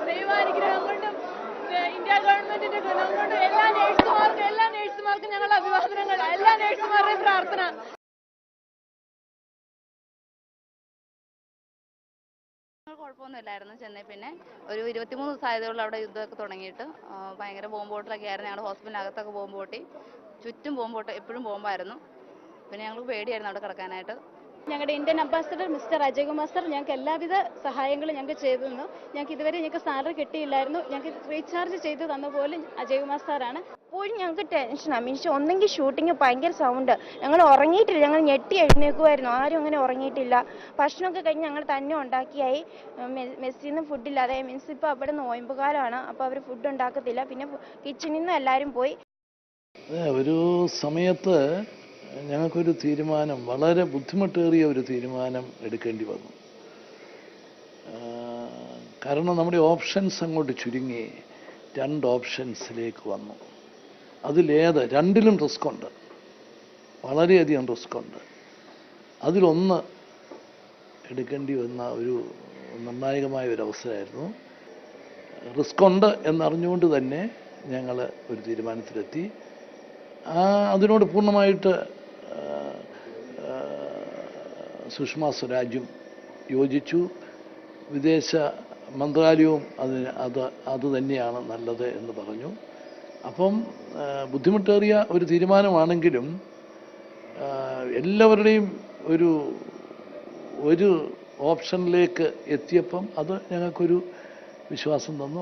ദൈവാനുഗ്രഹം കൊണ്ടും ഇന്ത്യ ഗവൺമെന്റിന്റെ ഗുണം കൊണ്ടും എല്ലാ നേഴ്സുമാർക്കും ഞങ്ങളുടെ അഭിവാദനങ്ങൾ. എല്ലാ നേഴ്സുമാരുടെയും പ്രാർത്ഥന. കുഴപ്പമൊന്നുമില്ലായിരുന്നു. ചെന്നൈ പിന്നെ ഒരു 23 ദിവസമായതുകൊണ്ട് അവിടെ യുദ്ധമൊക്കെ തുടങ്ങിയിട്ട് ഭയങ്കര ബോംബോട്ടൊക്കെ ആയിരുന്നു. ഞങ്ങളുടെ ഹോസ്പിറ്റലിനകത്തൊക്കെ ബോംബ് പൊട്ടി, ചുറ്റും ബോംബോട്ട് എപ്പോഴും ബോംബായിരുന്നു. പിന്നെ ഞങ്ങൾക്ക് പേടിയായിരുന്നു അവിടെ കിടക്കാനായിട്ട്. ഞങ്ങളുടെ Indian ambassador mister Ajaykumar sir ഞങ്ങൾക്ക് എല്ലാവിധ സഹായങ്ങളും ഞങ്ങൾക്ക് ചെയ്തു തന്നു. ഞങ്ങൾക്ക് ഇതുവരെ ഞങ്ങൾക്ക് സാലറി കിട്ടിയില്ലായിരുന്നു. ഞങ്ങൾക്ക് റീചാർജ് ചെയ്തു തന്ന പോലും അജയ്കുമാർ സാറാണ്. ഇപ്പോഴും ഞങ്ങൾക്ക് ടെൻഷനാണ്. മീൻസ് ഒന്നെങ്കിൽ ഷൂട്ടിങ് ഭയങ്കര സൗണ്ട്, ഞങ്ങൾ ഉറങ്ങിയിട്ടില്ല. ഞങ്ങൾ ഞെട്ടി എഴുന്നേക്കുമായിരുന്നു. ആരും അങ്ങനെ ഉറങ്ങിയിട്ടില്ല. ഭക്ഷണമൊക്കെ കഴിഞ്ഞ് ഞങ്ങൾ തന്നെ ഉണ്ടാക്കിയായി. മെസ്സിൽ നിന്ന് ഫുഡില്ലാതെ, മീൻസ് ഇപ്പോൾ അവിടെ നോയമ്പുകാലമാണ്, അപ്പോൾ അവർ ഫുഡ് ഉണ്ടാക്കത്തില്ല. പിന്നെ കിച്ചണിൽ നിന്ന് എല്ലാവരും പോയി. ഒരു സമയത്ത് ഞങ്ങൾക്കൊരു തീരുമാനം, വളരെ ബുദ്ധിമുട്ടേറിയ ഒരു തീരുമാനം എടുക്കേണ്ടി വന്നു. കാരണം നമ്മുടെ ഓപ്ഷൻസ് അങ്ങോട്ട് ചുരുങ്ങി 2 ഓപ്ഷൻസിലേക്ക് വന്നു. രണ്ടിലും റിസ്ക് ഉണ്ട്, വളരെയധികം റിസ്ക് ഉണ്ട്. അതിലൊന്ന് എടുക്കേണ്ടി വന്ന ഒരു നിർണായകമായ ഒരു അവസരമായിരുന്നു. റിസ്ക് ഉണ്ട് എന്നറിഞ്ഞുകൊണ്ട് തന്നെ ഞങ്ങൾ ഒരു തീരുമാനത്തിലെത്തി. അതിനോട് പൂർണ്ണമായിട്ട് സുഷമ സ്വരാജും യോജിച്ചു. വിദേശ മന്ത്രാലയവും അത് തന്നെയാണ് നല്ലത് എന്ന് പറഞ്ഞു. അപ്പം ബുദ്ധിമുട്ടേറിയ ഒരു തീരുമാനമാണെങ്കിലും എല്ലാവരുടെയും ഒരു ഓപ്ഷനിലേക്ക് എത്തിയപ്പം അത് ഞങ്ങൾക്കൊരു വിശ്വാസം തന്നു.